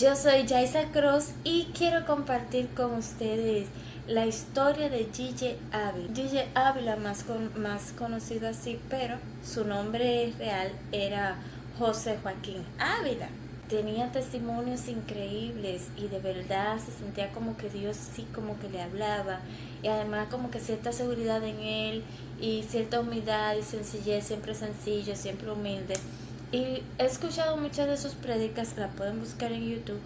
Yo soy Yaisa Cruz y quiero compartir con ustedes la historia de Gigi Ávila. Gigi Ávila, más conocido así, pero su nombre real era José Joaquín Ávila. Tenía testimonios increíbles y de verdad se sentía como que Dios sí como que le hablaba, y además como que cierta seguridad en él y cierta humildad y sencillez, siempre sencillo, siempre humilde. Y he escuchado muchas de sus prédicas, la pueden buscar en YouTube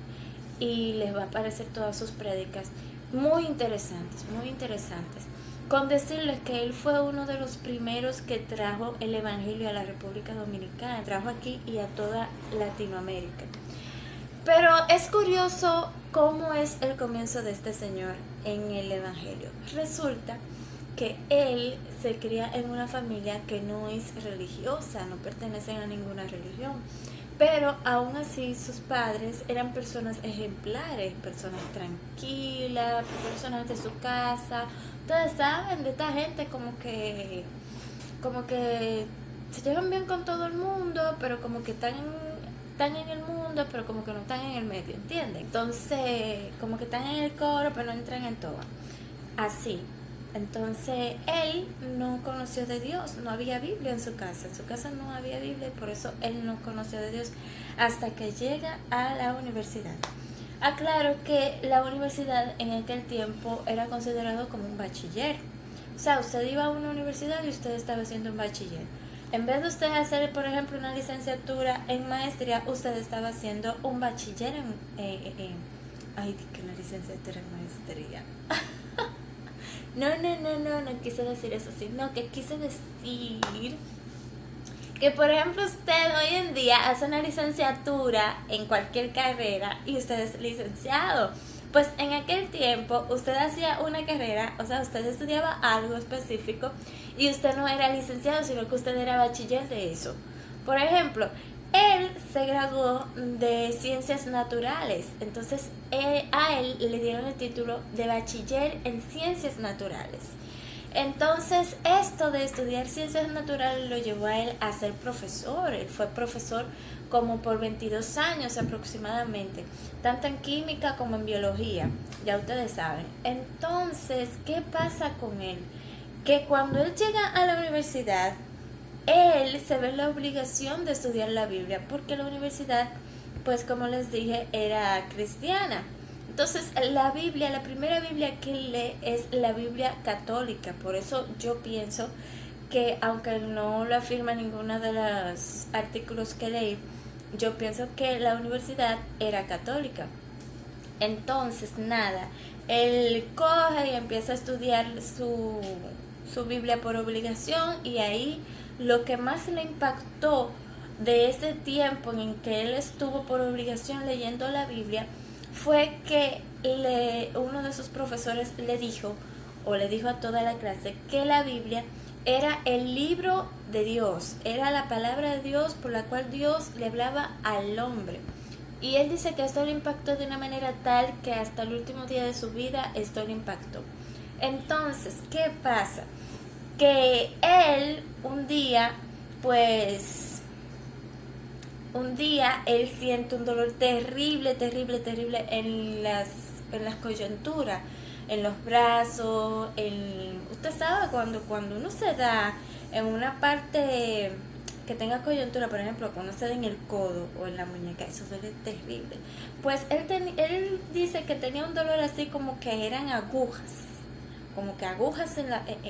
y les va a aparecer todas sus prédicas muy interesantes, muy interesantes. Con decirles que él fue uno de los primeros que trajo el Evangelio a la República Dominicana, trajo aquí y a toda Latinoamérica. Pero es curioso cómo es el comienzo de este señor en el Evangelio. Resulta que él se cría en una familia que no es religiosa, no pertenecen a ninguna religión, pero aún así sus padres eran personas ejemplares, personas tranquilas, personas de su casa. Ustedes saben de esta gente como que se llevan bien con todo el mundo, pero como que están en el mundo, pero como que no están en el medio, ¿entienden? Entonces, como que están en el coro, pero no entran en todo. Así. Entonces él no conoció de Dios, no había Biblia en su casa no había Biblia y por eso él no conoció de Dios hasta que llega a la universidad. Aclaro que la universidad en aquel tiempo era considerado como un bachiller, o sea, usted iba a una universidad y usted estaba haciendo un bachiller. En vez de usted hacer, por ejemplo, una licenciatura en maestría, usted estaba haciendo un bachiller ay, que una licenciatura en maestría. No quise decir eso, sino que quise decir que, por ejemplo, usted hoy en día hace una licenciatura en cualquier carrera y usted es licenciado. Pues en aquel tiempo usted hacía una carrera, o sea, usted estudiaba algo específico y usted no era licenciado, sino que usted era bachiller de eso. Por ejemplo, él se graduó de ciencias naturales, entonces a él le dieron el título de bachiller en ciencias naturales. Entonces esto de estudiar ciencias naturales lo llevó a él a ser profesor. Él fue profesor como por 22 años aproximadamente, tanto en química como en biología, ya ustedes saben. Entonces, ¿qué pasa con él? Que cuando él llega a la universidad, él se ve en la obligación de estudiar la Biblia, porque la universidad, pues como les dije, era cristiana. Entonces la Biblia, la primera Biblia que él lee es la Biblia católica. Por eso yo pienso que, aunque no lo afirma ninguno de los artículos que leí, yo pienso que la universidad era católica. Entonces, nada, él coge y empieza a estudiar su Biblia por obligación, y ahí lo que más le impactó de ese tiempo en que él estuvo por obligación leyendo la Biblia fue que uno de sus profesores le dijo a toda la clase que la Biblia era el libro de Dios, era la palabra de Dios por la cual Dios le hablaba al hombre. Y él dice que esto le impactó de una manera tal que hasta el último día de su vida esto le impactó. Entonces, ¿qué pasa? Que él un día él siente un dolor terrible en las coyunturas, en los brazos, usted sabe cuando uno se da en una parte que tenga coyuntura, por ejemplo, cuando se da en el codo o en la muñeca, eso duele terrible. Pues él dice que tenía un dolor así como que eran agujas,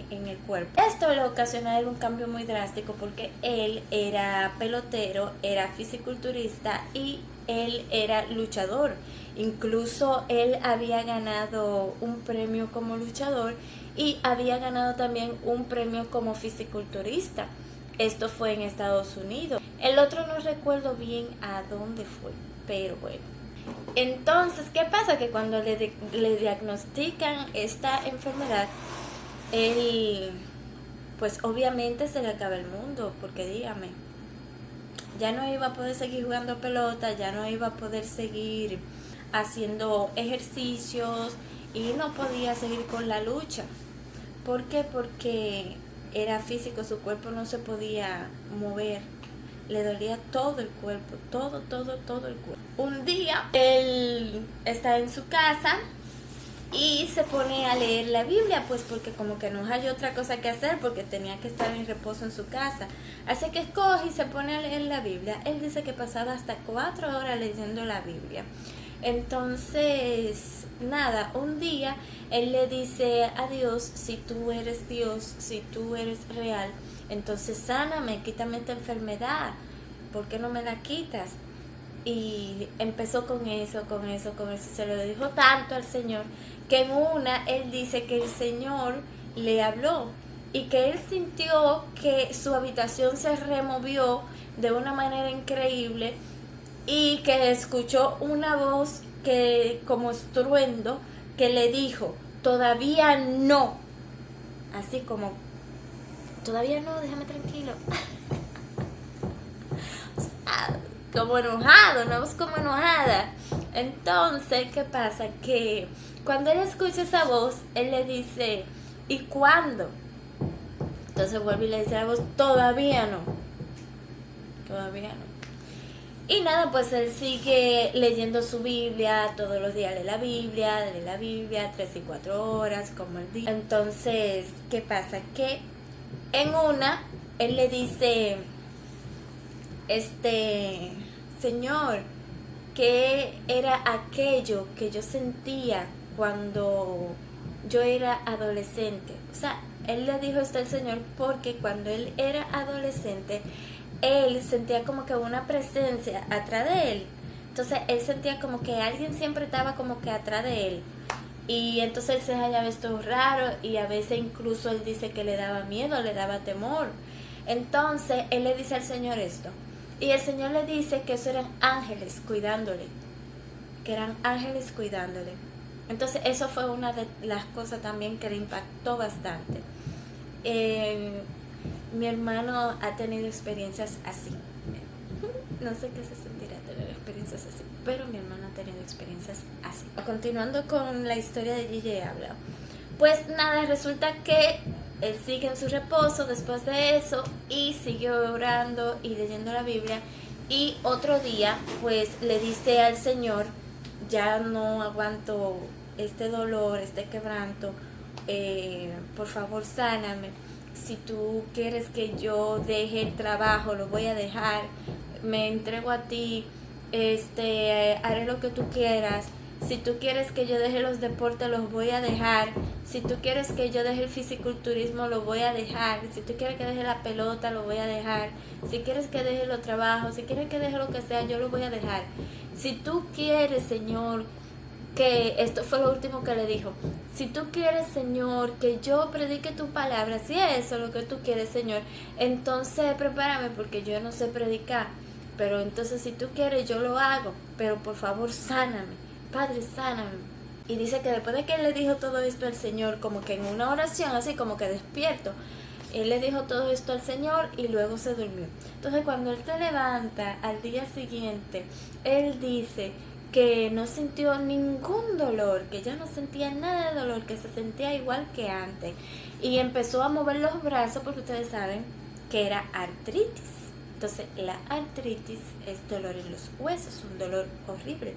en el cuerpo. Esto le ocasionó a él un cambio muy drástico, porque él era pelotero, era fisiculturista y él era luchador. Incluso él había ganado un premio como luchador y había ganado también un premio como fisiculturista. Esto fue en Estados Unidos. El otro no recuerdo bien a dónde fue, pero bueno. Entonces, ¿qué pasa? Que cuando le diagnostican esta enfermedad, él, pues obviamente se le acaba el mundo, porque dígame, ya no iba a poder seguir jugando pelota, ya no iba a poder seguir haciendo ejercicios y no podía seguir con la lucha. ¿Por qué? Porque era físico, su cuerpo no se podía mover le dolía todo el cuerpo, todo el cuerpo. Un día él está en su casa y se pone a leer la Biblia, pues porque como que no hay otra cosa que hacer, porque tenía que estar en reposo en su casa. Así que escoge y se pone a leer la Biblia. Él dice que pasaba hasta 4 horas leyendo la Biblia. Entonces, nada, un día él le dice a Dios: si tú eres Dios, si tú eres real, entonces sáname, quítame esta enfermedad, ¿por qué no me la quitas? Y empezó con eso, se lo dijo tanto al Señor, que en una él dice que el Señor le habló y que él sintió que su habitación se removió de una manera increíble y que escuchó una voz que como estruendo que le dijo: todavía no, así como todavía no, déjame tranquilo. O sea, como enojado, una voz como enojada. Entonces, ¿qué pasa? Que cuando él escucha esa voz, él le dice: ¿y cuándo? Entonces vuelve y le dice a la voz: todavía no, todavía no. Y nada, pues él sigue leyendo su Biblia, todos los días lee la Biblia 3 y 4 horas, como él dice. Entonces, ¿qué pasa? Que en una, él le dice: Señor, ¿qué era aquello que yo sentía cuando yo era adolescente? O sea, él le dijo esto al Señor porque cuando él era adolescente, él sentía como que una presencia atrás de él. Entonces él sentía como que alguien siempre estaba como que atrás de él. Y entonces él se hallaba esto raro y a veces incluso él dice que le daba miedo, le daba temor. Entonces él le dice al Señor esto. Y el Señor le dice que eso eran ángeles cuidándole. Que eran ángeles cuidándole. Entonces eso fue una de las cosas también que le impactó bastante. Mi hermano ha tenido experiencias así. No sé qué se sentirá tener experiencias así, pero mi hermano ha tenido experiencias así. Continuando con la historia de Gigi Habla. Pues nada, resulta que él sigue en su reposo después de eso y sigue orando y leyendo la Biblia. Y otro día, pues le dice al Señor: ya no aguanto este dolor, este quebranto, por favor sáname. Si tú quieres que yo deje el trabajo, lo voy a dejar, me entrego a ti, haré lo que tú quieras. Si tú quieres que yo deje los deportes, los voy a dejar. Si tú quieres que yo deje el fisiculturismo, lo voy a dejar. Si tú quieres que deje la pelota, lo voy a dejar. Si quieres que deje los trabajos, si quieres que deje lo que sea, yo lo voy a dejar. Si tú quieres, Señor, que esto fue lo último que le dijo: si tú quieres, Señor, que yo predique tu palabra, si es eso lo que tú quieres, Señor, entonces prepárame, porque yo no sé predicar, pero entonces si tú quieres yo lo hago, pero por favor sáname, Padre, sáname. Y dice que después de que él le dijo todo esto al Señor, como que en una oración así como que despierto, él le dijo todo esto al Señor y luego se durmió. Entonces cuando él se levanta al día siguiente, él dice que no sintió ningún dolor, que ya no sentía nada de dolor, que se sentía igual que antes. Y empezó a mover los brazos porque ustedes saben que era artritis. Entonces la artritis es dolor en los huesos, un dolor horrible.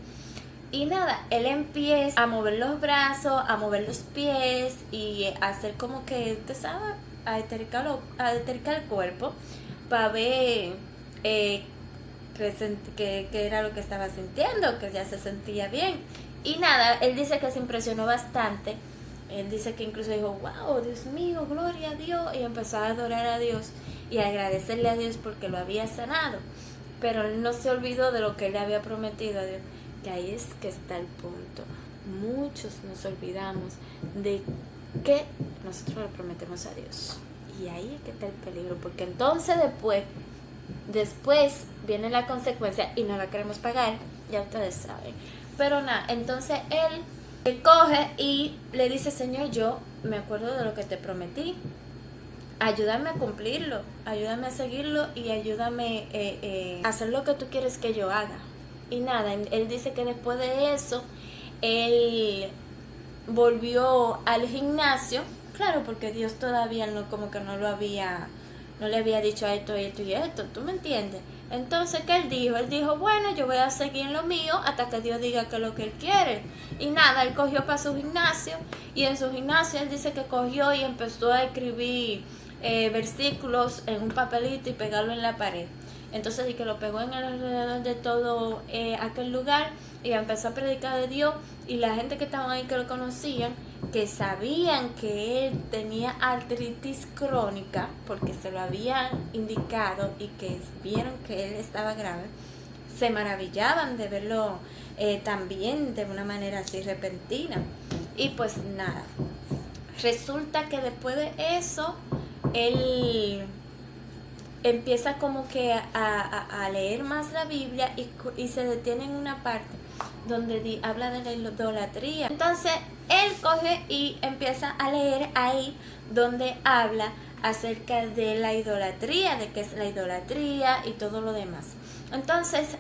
Y nada, él empieza a mover los brazos, a mover los pies y a hacer como que, usted sabe, a detercar el cuerpo para ver que era lo que estaba sintiendo, que ya se sentía bien. Y nada, él dice que se impresionó bastante. Él dice que incluso dijo: wow, Dios mío, gloria a Dios. Y empezó a adorar a Dios y a agradecerle a Dios porque lo había sanado. Pero él no se olvidó de lo que él le había prometido a Dios. Que ahí es que está el punto. Muchos nos olvidamos de que nosotros le prometemos a Dios. Y ahí es que está el peligro, porque entonces después viene la consecuencia y no la queremos pagar, ya ustedes saben. Pero nada, entonces él coge y le dice: Señor, yo me acuerdo de lo que te prometí, ayúdame a cumplirlo, ayúdame a seguirlo y ayúdame a hacer lo que tú quieres que yo haga. Y nada, él dice que después de eso él volvió al gimnasio, claro, porque Dios todavía no, como que no lo había no le había dicho esto, esto y esto, ¿tú me entiendes? Entonces, ¿qué él dijo? Él dijo, bueno, yo voy a seguir en lo mío hasta que Dios diga que es lo que él quiere. Y nada, él cogió para su gimnasio, y en su gimnasio él dice que cogió y empezó a escribir versículos en un papelito y pegarlo en la pared. Entonces, y que lo pegó en el alrededor de todo aquel lugar, y empezó a predicar de Dios, y la gente que estaban ahí que lo conocían, que sabían que él tenía artritis crónica, porque se lo habían indicado y que vieron que él estaba grave, se maravillaban de verlo también de una manera así repentina. Y pues nada, resulta que después de eso, él empieza como que a leer más la Biblia, y se detiene en una parte donde habla de la idolatría. Entonces él coge y empieza a leer ahí donde habla acerca de la idolatría, de qué es la idolatría y todo lo demás. Entonces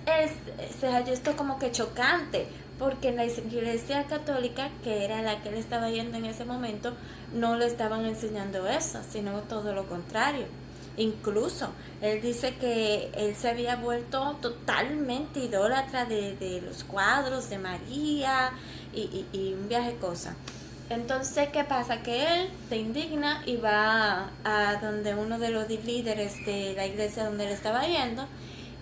se halló esto como que chocante, porque en la iglesia católica, que era la que él estaba yendo en ese momento, no le estaban enseñando eso, sino todo lo contrario. Incluso él dice que él se había vuelto totalmente idólatra de los cuadros de María y un viaje de cosas. Entonces, ¿qué pasa? Que él se indigna y va a donde uno de los líderes de la iglesia donde él estaba yendo,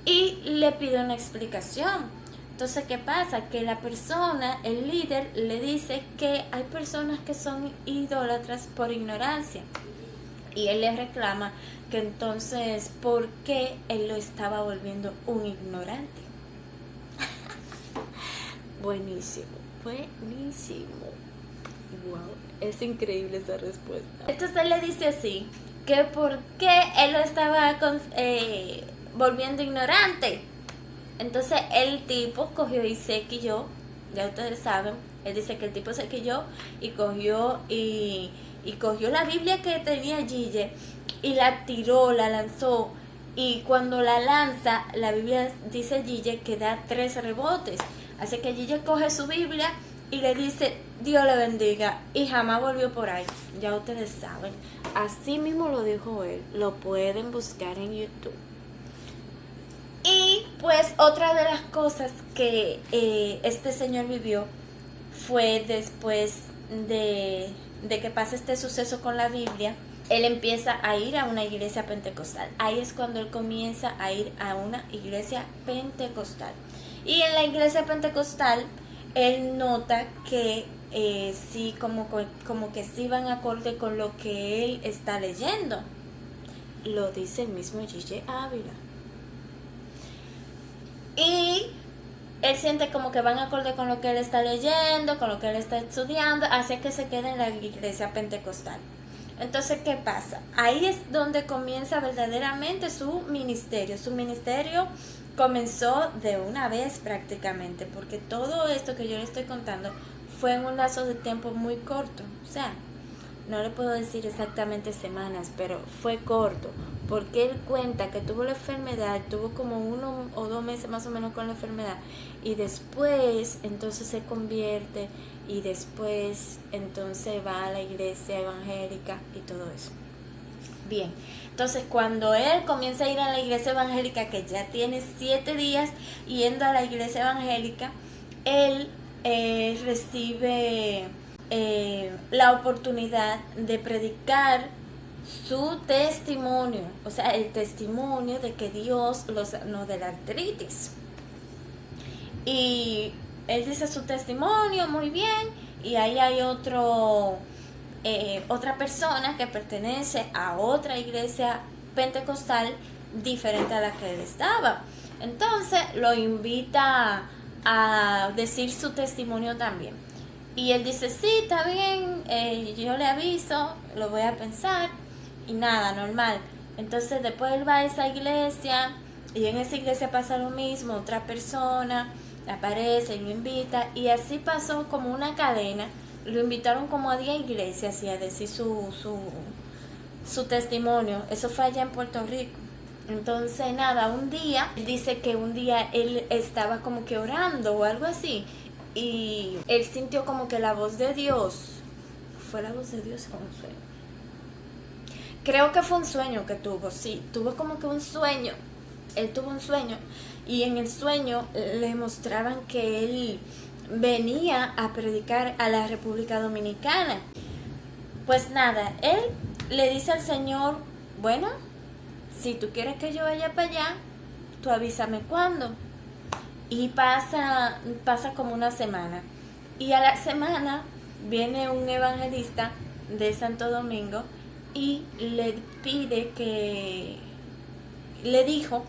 y le pide una explicación. Entonces, ¿qué pasa? Que la persona, el líder, le dice que hay personas que son idólatras por ignorancia. Y él le reclama que entonces, ¿por qué él lo estaba volviendo un ignorante? Buenísimo, buenísimo. Wow, es increíble esa respuesta. Entonces él le dice así, que por qué él lo estaba volviendo ignorante. Entonces el tipo cogió y se quilló, ya ustedes saben, él dice que el tipo se quilló y cogió la Biblia que tenía Gille y la tiró, la lanzó, y cuando la lanza, la Biblia, dice Gille, que da 3 rebotes. Así que Gille coge su Biblia y le dice, Dios le bendiga, y jamás volvió por ahí. Ya ustedes saben, así mismo lo dijo él, lo pueden buscar en YouTube. Y pues otra de las cosas que este señor vivió fue después de que pasa este suceso con la Biblia, él empieza a ir a una iglesia pentecostal. Ahí es cuando él comienza a ir a una iglesia pentecostal. Y en la iglesia pentecostal, él nota que sí, como que sí van acorde con lo que él está leyendo. Lo dice el mismo Gille Ávila. Y él siente como que van acorde con lo que él está leyendo, con lo que él está estudiando, así que se queda en la iglesia pentecostal. Entonces, ¿qué pasa? Ahí es donde comienza verdaderamente su ministerio. Su ministerio comenzó de una vez prácticamente, porque todo esto que yo le estoy contando fue en un lazo de tiempo muy corto. O sea, no le puedo decir exactamente semanas, pero fue corto, porque él cuenta que tuvo la enfermedad, tuvo como 1 o 2 meses más o menos con la enfermedad, y después entonces se convierte, y después entonces va a la iglesia evangélica y todo eso. Bien, entonces cuando él comienza a ir a la iglesia evangélica, que ya tiene 7 días yendo a la iglesia evangélica, él recibe la oportunidad de predicar su testimonio, o sea, el testimonio de que Dios lo sanó de la artritis. Y él dice su testimonio muy bien, y ahí hay otra persona que pertenece a otra iglesia pentecostal diferente a la que él estaba. Entonces lo invita a decir su testimonio también. Y él dice, sí, está bien, yo le aviso, lo voy a pensar, y nada, normal. Entonces después él va a esa iglesia, y en esa iglesia pasa lo mismo, otra persona aparece y lo invita, y así pasó como una cadena. Lo invitaron como a 10 iglesias y a decir su testimonio. Eso fue allá en Puerto Rico. Entonces nada, un día, él dice que un día él estaba como que orando o algo así, y él sintió como que la voz de Dios, fue la voz de Dios, ¿cómo fue? creo que fue un sueño que tuvo, sí, tuvo como que un sueño. Él tuvo un sueño y en el sueño le mostraban que él venía a predicar a la República Dominicana. Pues nada, él le dice al Señor, bueno, si tú quieres que yo vaya para allá, tú avísame cuándo. Y pasa como una semana. Y a la semana viene un evangelista de Santo Domingo y le dijo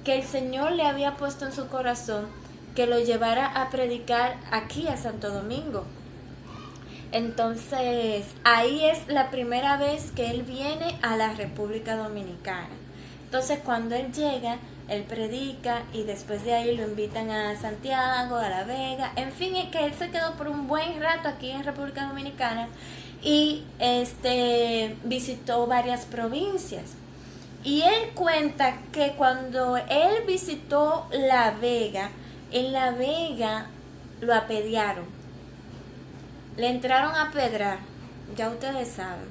que el Señor le había puesto en su corazón que lo llevara a predicar aquí a Santo Domingo. Entonces, ahí es la primera vez que él viene a la República Dominicana. Entonces, cuando él llega, él predica y después de ahí lo invitan a Santiago, a La Vega. En fin, es que él se quedó por un buen rato aquí en República Dominicana y visitó varias provincias. Y él cuenta que cuando él visitó La Vega, en La Vega lo apedrearon. Le entraron a pedrar, ya ustedes saben.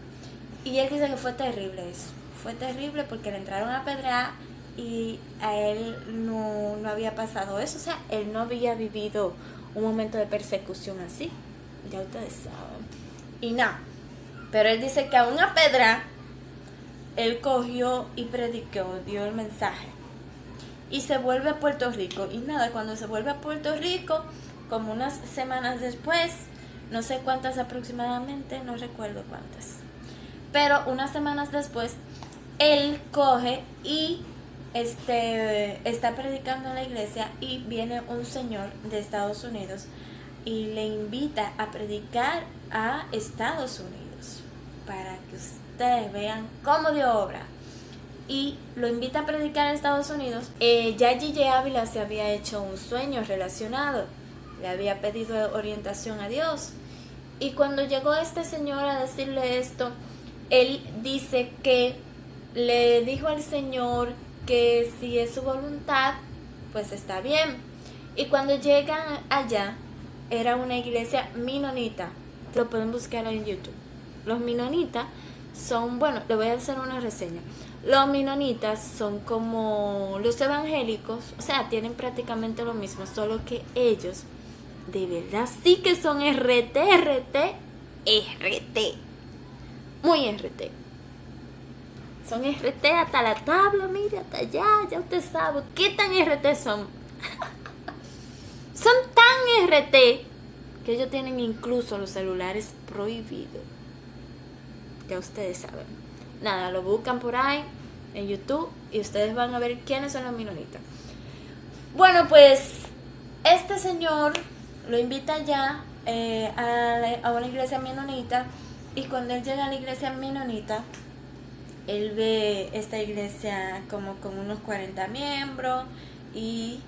Y él dice que fue terrible eso. Fue terrible porque le entraron a pedrar y a él no había pasado eso. O sea, él no había vivido un momento de persecución así. Ya ustedes saben. Y nada. Pero él dice que aún a pedrar, él cogió y predicó, dio el mensaje. Y se vuelve a Puerto Rico. Y nada, cuando se vuelve a Puerto Rico, como unas semanas después, no sé cuántas aproximadamente, no recuerdo cuántas, pero unas semanas después, él coge y está predicando en la iglesia y viene un señor de Estados Unidos y le invita a predicar a Estados Unidos para que ustedes vean cómo de obra. Y lo invita a predicar a Estados Unidos. Ya Gigi Ávila se había hecho un sueño relacionado, le había pedido orientación a Dios. Y cuando llegó este señor a decirle esto, él dice que le dijo al Señor que si es su voluntad, pues está bien. Y cuando llegan allá, era una iglesia menonita. Lo pueden buscar en YouTube. Los menonitas son, bueno, le voy a hacer una reseña. Los menonitas son como los evangélicos, o sea, tienen prácticamente lo mismo, solo que ellos de verdad sí que son RT, muy RT. Son RT hasta la tabla, mire, hasta allá, ya usted sabe. ¿Qué tan RT son? Son tan RT que ellos tienen incluso los celulares prohibidos. Ya ustedes saben. Nada, lo buscan por ahí en YouTube y ustedes van a ver quiénes son los menonitas. Bueno, pues este señor lo invita ya a una iglesia menonita y cuando él llega a la iglesia menonita, él ve esta iglesia como con unos 40 miembros y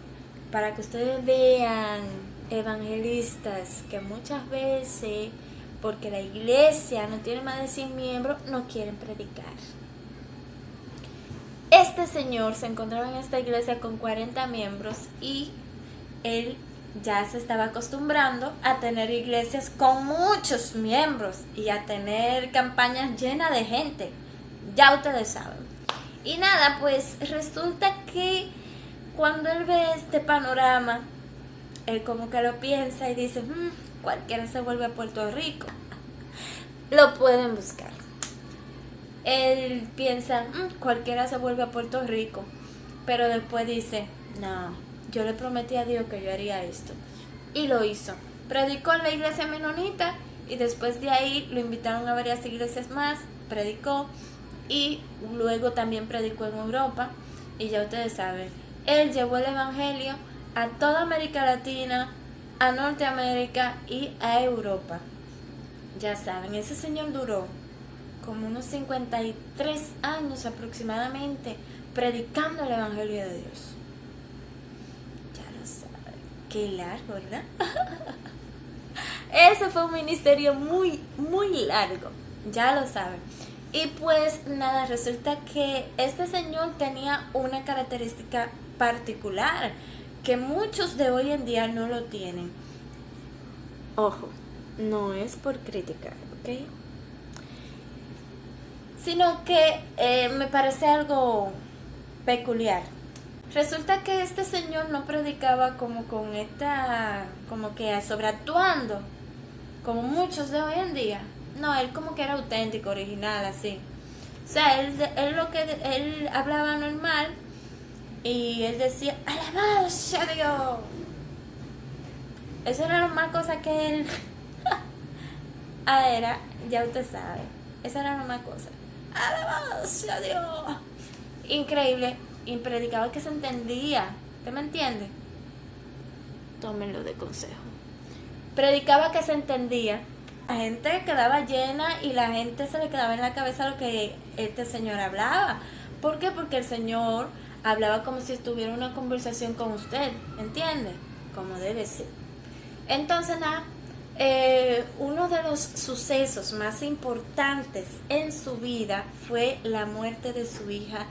para que ustedes vean, evangelistas, que muchas veces, porque la iglesia no tiene más de 100 miembros, no quieren predicar. Este señor se encontraba en esta iglesia con 40 miembros y él ya se estaba acostumbrando a tener iglesias con muchos miembros y a tener campañas llenas de gente. Ya ustedes saben. Y nada, pues resulta que cuando él ve este panorama, él como que lo piensa y dice, cualquiera se vuelve a Puerto Rico. Lo pueden buscar. Él piensa, cualquiera se vuelve a Puerto Rico. Pero después dice, no, yo le prometí a Dios que yo haría esto. Y lo hizo. Predicó en la iglesia menonita y después de ahí lo invitaron a varias iglesias más. Predicó y luego también predicó en Europa. Y ya ustedes saben, él llevó el evangelio a toda América Latina, a Norteamérica y a Europa. Ya saben, ese señor duró como unos 53 años aproximadamente predicando el evangelio de Dios. Ya lo saben, qué largo, ¿verdad? Ese fue un ministerio muy, muy largo, ya lo saben. Y pues nada, resulta que este señor tenía una característica particular que muchos de hoy en día no lo tienen. Ojo, no es por criticar, ¿ok? sino que me parece algo peculiar. Resulta que este señor no predicaba como con esta, como que sobreactuando, como muchos de hoy en día. No, él como que era auténtico, original, así. O sea, él hablaba normal y él decía, alabado sea Dios. Eso era lo más cosa que él era, ya usted sabe. Esa era lo más cosa. Alabado sea Dios. Increíble. Y predicaba que se entendía. ¿Usted me entiende? Tómenlo de consejo. Predicaba que se entendía. La gente quedaba llena y la gente se le quedaba en la cabeza lo que este señor hablaba. ¿Por qué? Porque el señor hablaba como si estuviera en una conversación con usted. ¿Entiende? Como debe ser. Entonces, nada. Uno de los sucesos más importantes en su vida fue la muerte de su hija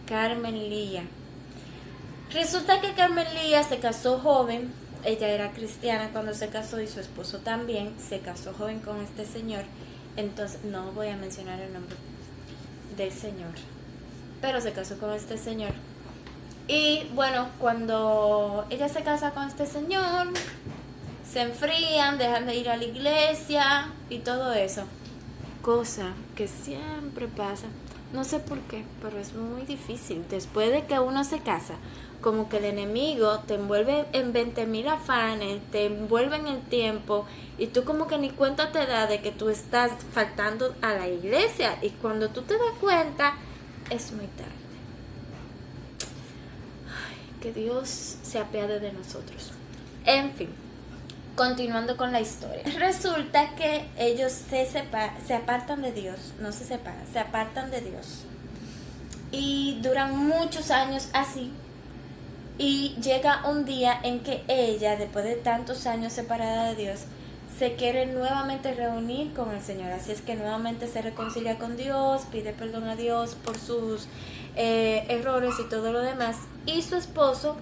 Carmen Lía. Resulta que Carmen Lía se casó joven, ella era cristiana cuando se casó y su esposo también se casó joven con este señor. Entonces no voy a mencionar el nombre del señor, pero se casó con este señor. Y bueno, cuando ella se casa con este señor, se enfrían, dejan de ir a la iglesia y todo eso. Cosa que siempre pasa. No sé por qué, pero es muy difícil. Después de que uno se casa, como que el enemigo te envuelve en 20,000 afanes, te envuelve en el tiempo y tú como que ni cuenta te da de que tú estás faltando a la iglesia. Y cuando tú te das cuenta, es muy tarde. Ay, que Dios se apiade de nosotros. En fin. Continuando con la historia. Resulta que ellos se apartan de Dios, no se separan, se apartan de Dios. Y duran muchos años así. Y llega un día en que ella, después de tantos años separada de Dios, se quiere nuevamente reunir con el Señor. Así es que nuevamente se reconcilia con Dios, pide perdón a Dios por sus errores y todo lo demás. Y su esposo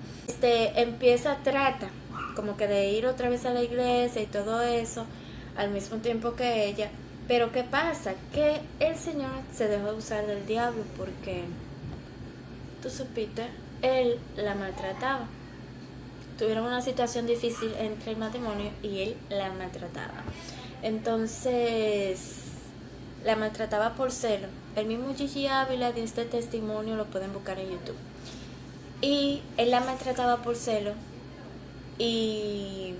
trata como que de ir otra vez a la iglesia y todo eso, al mismo tiempo que ella. Pero ¿qué pasa? Que el Señor se dejó usar del diablo porque, tú supiste, él la maltrataba. Tuvieron una situación difícil entre el matrimonio y él la maltrataba. Entonces, la maltrataba por celo. El mismo Gigi Ávila dio este testimonio, lo pueden buscar en YouTube. Y él la maltrataba por celo. Y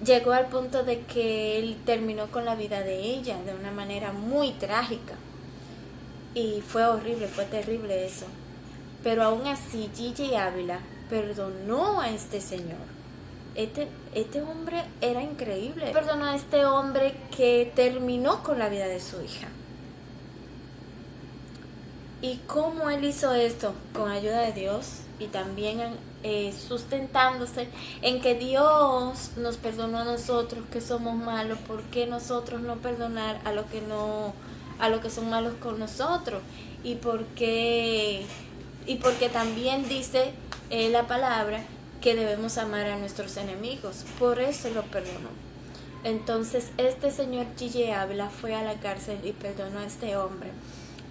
llegó al punto de que él terminó con la vida de ella de una manera muy trágica. Y fue horrible, fue terrible eso. Pero aún así, Gigi Ávila perdonó a este señor. Este hombre era increíble. Perdonó a este hombre que terminó con la vida de su hija. ¿Y cómo él hizo esto? Con ayuda de Dios y también sustentándose en que Dios nos perdonó a nosotros que somos malos. ¿Por qué nosotros no perdonar a los que son malos con nosotros? Y porque también dice la palabra que debemos amar a nuestros enemigos. Por eso lo perdonó. Entonces este señor Gigi Ávila fue a la cárcel y perdonó a este hombre.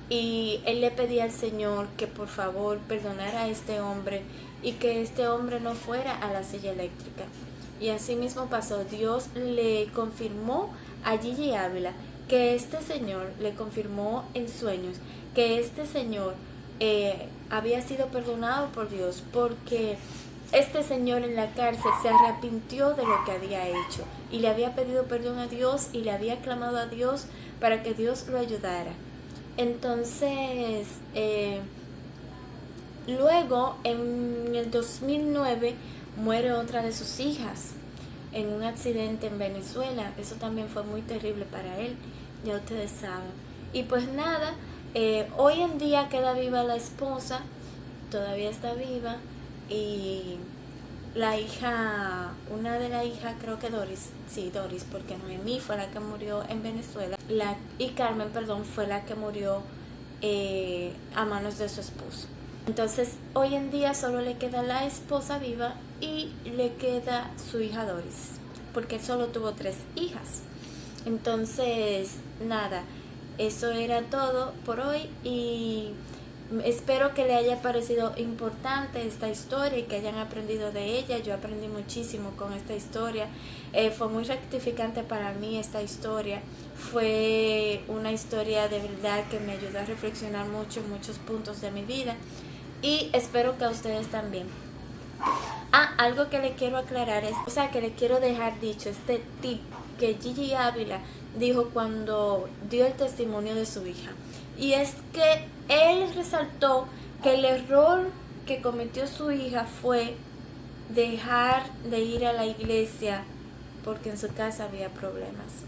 Y él le pedía al Señor que por favor perdonara a este hombre y que este hombre no fuera a la silla eléctrica. Y así mismo pasó. Dios le confirmó a Gigi Ávila que este señor le confirmó en sueños que este señor había sido perdonado por Dios, porque este señor en la cárcel se arrepintió de lo que había hecho y le había pedido perdón a Dios y le había clamado a Dios para que Dios lo ayudara. Entonces, luego en el 2009 muere otra de sus hijas en un accidente en Venezuela. Eso también fue muy terrible para él, ya ustedes saben. Y pues nada, hoy en día queda viva la esposa, todavía está viva, y la hija, una de las hijas, creo que Doris, porque Noemí fue la que murió en Venezuela, y Carmen, fue la que murió a manos de su esposo. Entonces, hoy en día solo le queda la esposa viva y le queda su hija Doris, porque él solo tuvo 3 hijas. Entonces, nada, eso era todo por hoy y espero que le haya parecido importante esta historia y que hayan aprendido de ella. Yo aprendí muchísimo con esta historia. Fue muy rectificante para mí esta historia. Fue una historia de verdad que me ayudó a reflexionar mucho en muchos puntos de mi vida y espero que a ustedes también. Algo que le quiero aclarar es, que le quiero dejar dicho, este tip que Gigi Ávila dijo cuando dio el testimonio de su hija. Y es que él resaltó que el error que cometió su hija fue dejar de ir a la iglesia porque en su casa había problemas.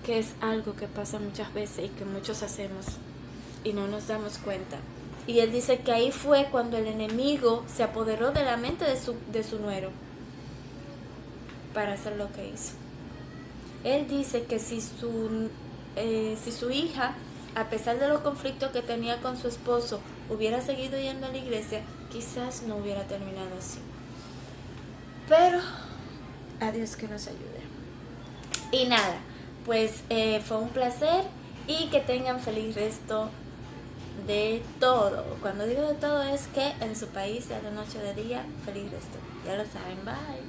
Que es algo que pasa muchas veces y que muchos hacemos y no nos damos cuenta. Y él dice que ahí fue cuando el enemigo se apoderó de la mente de su nuero para hacer lo que hizo. Él dice que si su hija, a pesar de los conflictos que tenía con su esposo, hubiera seguido yendo a la iglesia, quizás no hubiera terminado así. Pero a Dios que nos ayude. Y nada, pues fue un placer y que tengan feliz resto de todo. Cuando digo de todo es que en su país sea de noche o de día, feliz resto. Ya lo saben, bye.